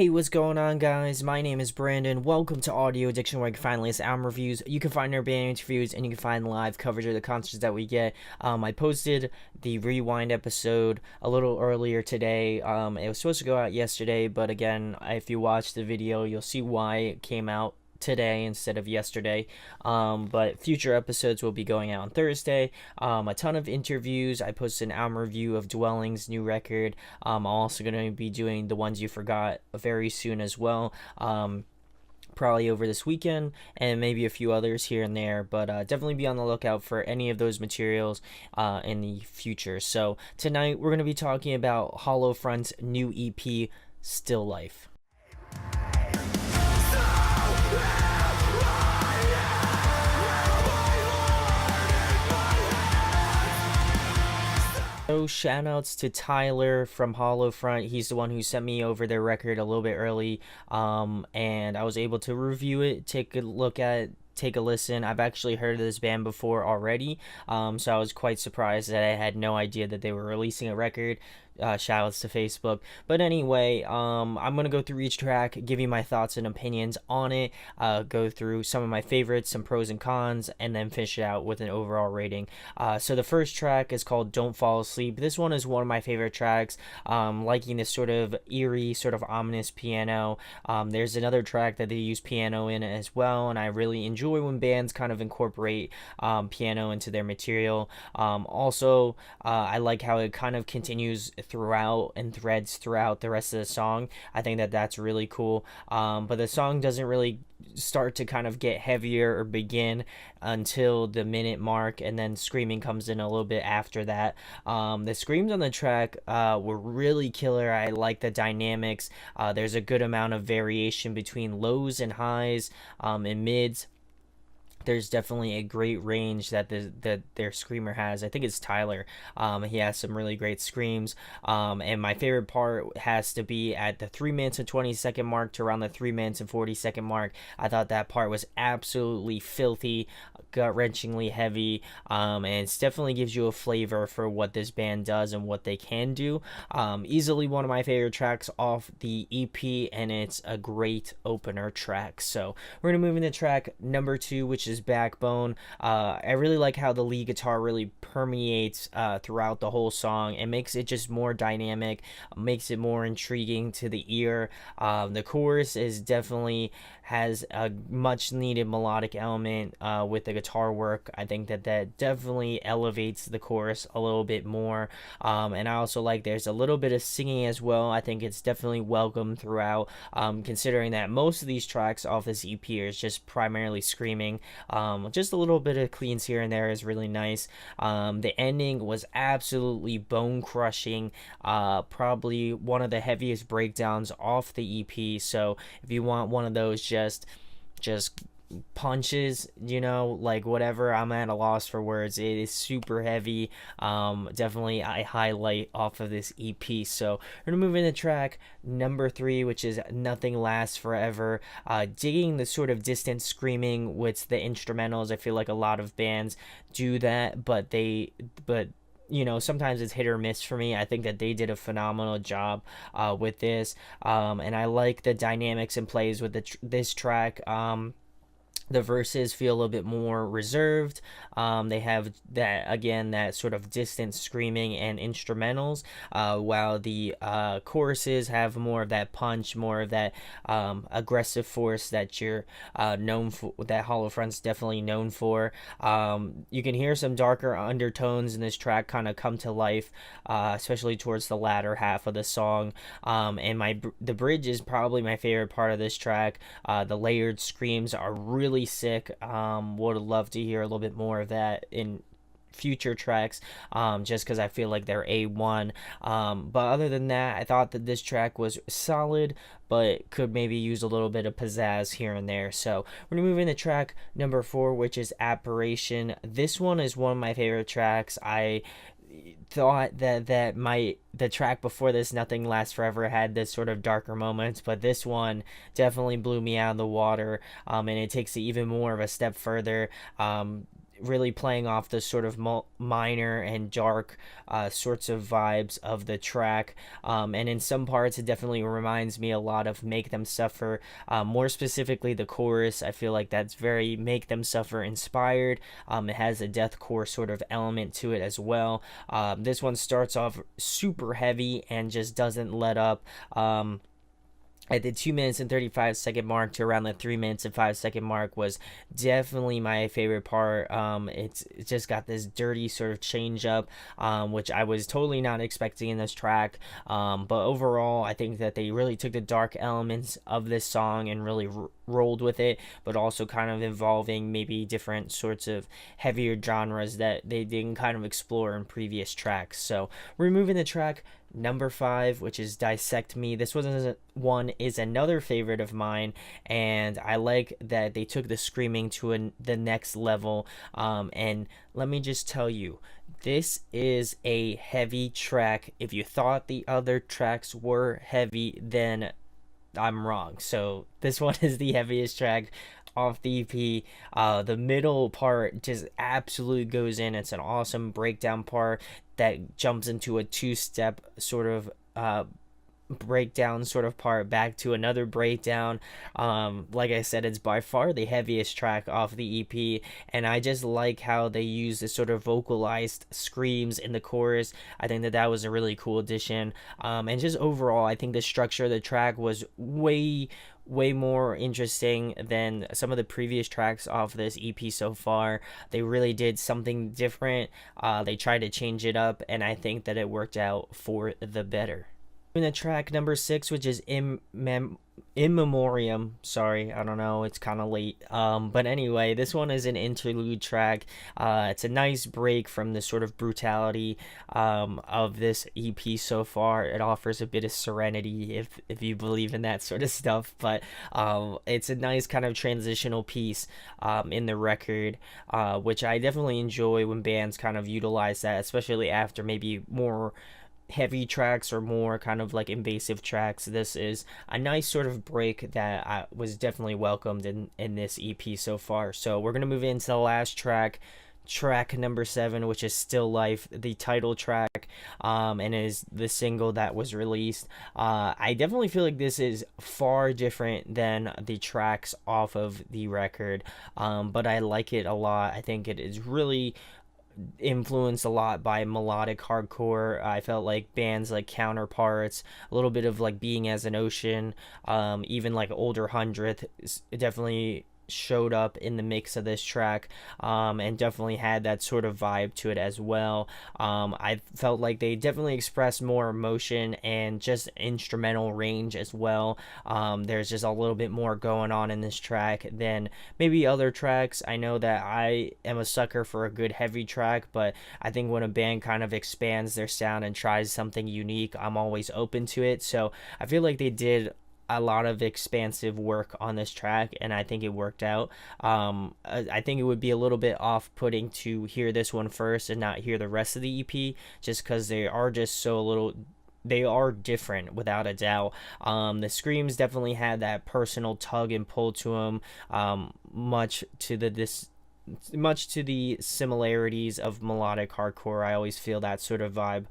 Hey, what's going on, guys? My name is Brandon. Welcome to Audio Addiction, where you can find latest album reviews. You can find our band interviews, and you can find live coverage of the concerts that we get. I posted the Rewind episode a little earlier today. It was supposed to go out yesterday, but again, if you watch the video, you'll see why it came out today instead of yesterday. But future episodes will be going out on Thursday. A ton of interviews. I posted an album review of Dwelling's new record. I'm also going to be doing The Ones You Forgot very soon as well. Probably over this weekend, and maybe a few others here and there, but definitely be on the lookout for any of those materials in the future. So tonight we're going to be talking about Hollow Front's new EP, Still Life. So shout outs to Tyler from Hollow Front. He's the one who sent me over their record a little bit early, and I was able to review it, take a listen. I've actually heard of this band before already, so I was quite surprised that I had no idea that they were releasing a record. Shout outs to Facebook. But anyway, I'm going to go through each track, give you my thoughts and opinions on it, go through some of my favorites, some pros and cons, and then finish it out with an overall rating. So the first track is called Don't Fall Asleep. This one is one of my favorite tracks, liking this sort of eerie, sort of ominous piano. There's another track that they use piano in as well, and I really enjoy when bands kind of incorporate piano into their material. Also, I like how it kind of continues throughout and threads throughout the rest of the song. I think that that's really cool. But the song doesn't really start to kind of get heavier or begin until the minute mark, and then screaming comes in a little bit after that. The screams on the track were really killer. I like the dynamics. There's a good amount of variation between lows and highs and mids. There's definitely a great range that their screamer has. I think it's Tyler. He has some really great screams. And my favorite part has to be at the 3 minutes and 20-second mark to around the 3 minutes and 40-second mark. I thought that part was absolutely filthy, gut-wrenchingly heavy, and it definitely gives you a flavor for what this band does and what they can do. Easily one of my favorite tracks off the EP, and it's a great opener track. So we're going to move into track number 2, which is Backbone. I really like how the lead guitar really permeates throughout the whole song. It makes it just more dynamic, makes it more intriguing to the ear. The chorus is definitely has a much needed melodic element with the guitar work. I think that definitely elevates the chorus a little bit more, and I also like there's a little bit of singing as well. I think it's definitely welcome throughout, considering that most of these tracks off this EP is just primarily screaming. Just a little bit of cleans here and there is really nice. The ending was absolutely bone crushing, probably one of the heaviest breakdowns off the EP. So if you want one of those just punches, like whatever, I'm at a loss for words. It is super heavy. Definitely a highlight off of this EP. So we're gonna move into track number 3, which is Nothing Lasts Forever. Digging the sort of distant screaming with the instrumentals. I feel like a lot of bands do that, but sometimes it's hit or miss for me. I think that they did a phenomenal job with this, and I like the dynamics and plays with this track. The verses feel a little bit more reserved. They have that sort of distant screaming and instrumentals, while the choruses have more of that punch, more of that aggressive force that you're known for, that Hollow Front's definitely known for. You can hear some darker undertones in this track kind of come to life, especially towards the latter half of the song. And the bridge is probably my favorite part of this track. The layered screams are really sick. Would love to hear a little bit more of that in future tracks, just because I feel like they're A1. But other than that, I thought that this track was solid, but could maybe use a little bit of pizzazz here and there. So we're gonna move into track number 4, which is Apparition. This one is one of my favorite tracks. I thought that the track before this, Nothing Lasts Forever, had this sort of darker moments, but this one definitely blew me out of the water, and it takes it even more of a step further. really playing off the sort of minor and dark sorts of vibes of the track. And in some parts, it definitely reminds me a lot of Make Them Suffer. More specifically, the chorus, I feel like that's very Make Them Suffer inspired. It has a deathcore sort of element to it as well. This one starts off super heavy and just doesn't let up. At the 2 minutes and 35-second mark to around the 3 minutes and 5 second mark was definitely my favorite part. It's just got this dirty sort of change up, which I was totally not expecting in this track. But overall, I think that they really took the dark elements of this song and really rolled with it, but also kind of involving maybe different sorts of heavier genres that they didn't kind of explore in previous tracks. So we're moving the track number 5, which is Dissect Me. This one is another favorite of mine, and I like that they took the screaming to the next level. And let me just tell you, this is a heavy track. If you thought the other tracks were heavy, then I'm wrong. So this one is the heaviest track off the EP. The middle part just absolutely goes in. It's an awesome breakdown part that jumps into a two-step sort of breakdown sort of part back to another breakdown. Like I said, it's by far the heaviest track off the EP, and I just like how they use the sort of vocalized screams in the chorus. I think that was a really cool addition. And just overall, I think the structure of the track was way more interesting than some of the previous tracks off this EP so far. They really did something different. They tried to change it up, and I think that it worked out for the better. In the track number 6, which is In Memoriam. Sorry, I don't know, it's kind of late. But anyway, this one is an interlude track. It's a nice break from the sort of brutality of this EP so far. It offers a bit of serenity, if you believe in that sort of stuff. But it's a nice kind of transitional piece in the record, which I definitely enjoy when bands kind of utilize that, especially after maybe more heavy tracks or more kind of like invasive tracks. This is a nice sort of break that was definitely welcomed in this EP so far. So we're going to move into the last track number 7, which is Still Life, the title track, and is the single that was released. I definitely feel like this is far different than the tracks off of the record, but I like it a lot. I think it is really influenced a lot by melodic hardcore. I felt like bands like Counterparts, a little bit of like Being as an Ocean, even like Older Hundredth definitely showed up in the mix of this track, and definitely had that sort of vibe to it as well. I felt like they definitely expressed more emotion and just instrumental range as well. There's just a little bit more going on in this track than maybe other tracks. I know that I am a sucker for a good heavy track, but I think when a band kind of expands their sound and tries something unique, I'm always open to it. So I feel like they did a lot of expansive work on this track, and I think it worked out. I think it would be a little bit off-putting to hear this one first and not hear the rest of the EP, just because they are just so little. They are different without a doubt. The screams definitely had that personal tug and pull to them, much to the similarities of melodic hardcore. I always feel that sort of vibe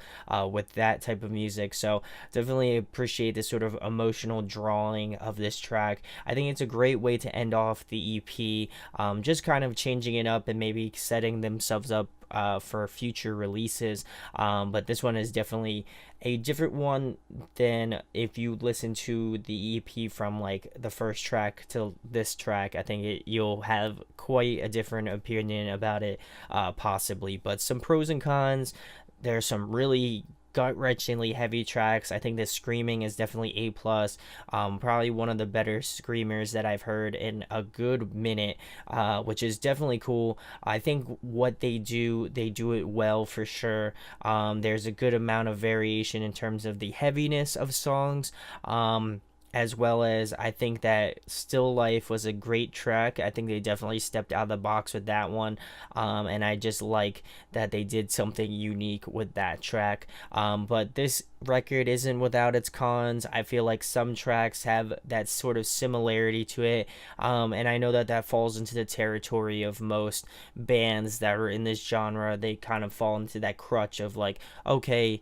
with that type of music. So definitely appreciate this sort of emotional drawing of this track. I think it's a great way to end off the EP, just kind of changing it up and maybe setting themselves up for future releases. But this one is definitely a different one than if you listen to the EP from like the first track to this track. I think you'll have quite a different opinion about it, possibly. But some pros and cons. There's some really gut-wrenchingly heavy tracks. I think the screaming is definitely A plus. Probably one of the better screamers that I've heard in a good minute, which is definitely cool. I think what they do it well for sure. There's a good amount of variation in terms of the heaviness of songs. as well as I think that Still Life was a great track. I think they definitely stepped out of the box with that one, and I just like that they did something unique with that track. But this record isn't without its cons. I feel like some tracks have that sort of similarity to it, and I know that that falls into the territory of most bands that are in this genre. They kind of fall into that crutch of like, okay,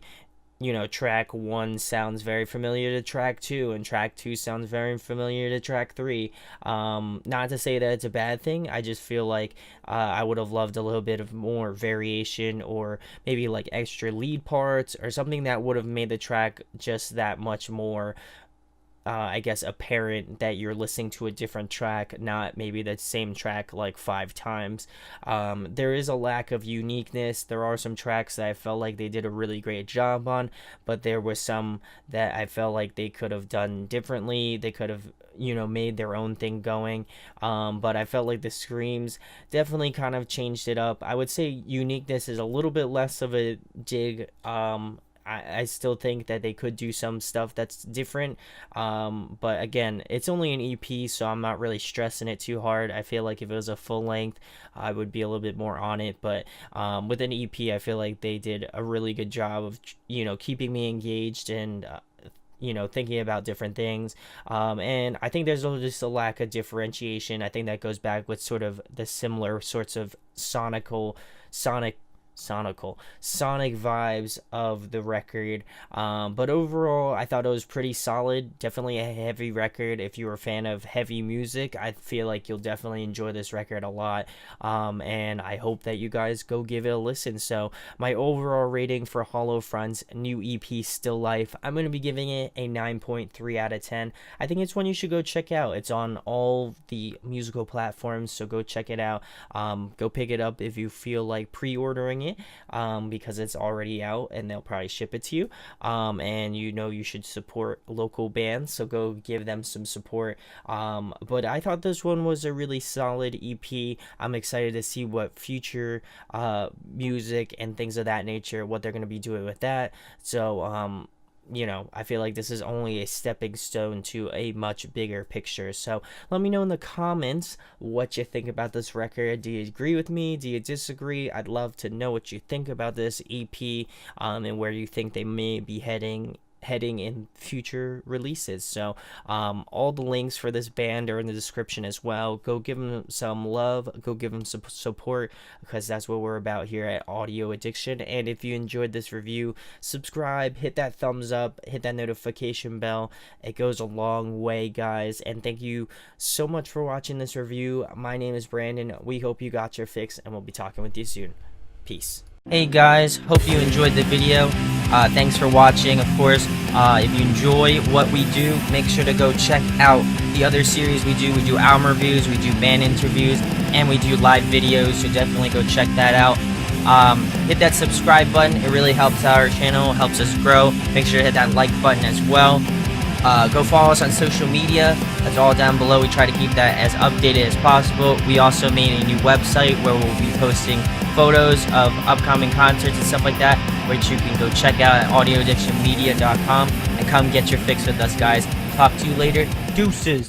track one sounds very familiar to track two, and track two sounds very familiar to track three. Not to say that it's a bad thing. I just feel like I would have loved a little bit of more variation, or maybe like extra lead parts, or something that would have made the track just that much more I guess apparent that you're listening to a different track, not maybe the same track like 5 times. There is a lack of uniqueness. There are some tracks that I felt like they did a really great job on, but there was some that I felt like they could have done differently. They could have made their own thing going, but I felt like the screams definitely kind of changed it up. I would say uniqueness is a little bit less of a dig. I still think that they could do some stuff that's different, but again, it's only an EP, so I'm not really stressing it too hard. I feel like if it was a full length, I would be a little bit more on it, but with an EP, I feel like they did a really good job of keeping me engaged and thinking about different things. And I think there's just a lack of differentiation. I think that goes back with sort of the similar sorts of sonic vibes of the record, but overall I thought it was pretty solid. Definitely a heavy record. If you're a fan of heavy music, I feel like you'll definitely enjoy this record a lot, and I hope that you guys go give it a listen. So my overall rating for Hollow Front's new EP Still Life, I'm going to be giving it a 9.3 out of 10. I think it's one you should go check out. It's on all the musical platforms, so go check it out. Go pick it up if you feel like pre-ordering it, because it's already out and they'll probably ship it to you, and you should support local bands, so go give them some support. But I thought this one was a really solid EP. I'm excited to see what future music and things of that nature, what they're going to be doing with that. So I feel like this is only a stepping stone to a much bigger picture. So let me know in the comments what you think about this record. Do you agree with me? Do you disagree? I'd love to know what you think about this EP, and where you think they may be heading in future releases. So all the links for this band are in the description as well. Go give them some love, go give them some support, because that's what we're about here at Audio Addiction. And if you enjoyed this review, subscribe, hit that thumbs up, hit that notification bell. It goes a long way, guys. And thank you so much for watching this review. My name is Brandon. We hope you got your fix, and we'll be talking with you soon. Peace. Hey guys, hope you enjoyed the video. Thanks for watching. Of course, if you enjoy what we do, make sure to go check out the other series we do. We do album reviews, we do band interviews, and we do live videos, so definitely go check that out. Hit that subscribe button. It really helps out our channel, helps us grow. Make sure to hit that like button as well. Go follow us on social media. That's all down below. We try to keep that as updated as possible. We also made a new website where we'll be posting photos of upcoming concerts and stuff like that, which you can go check out at audioaddictionmedia.com, and come get your fix with us, guys. Talk to you later. Deuces.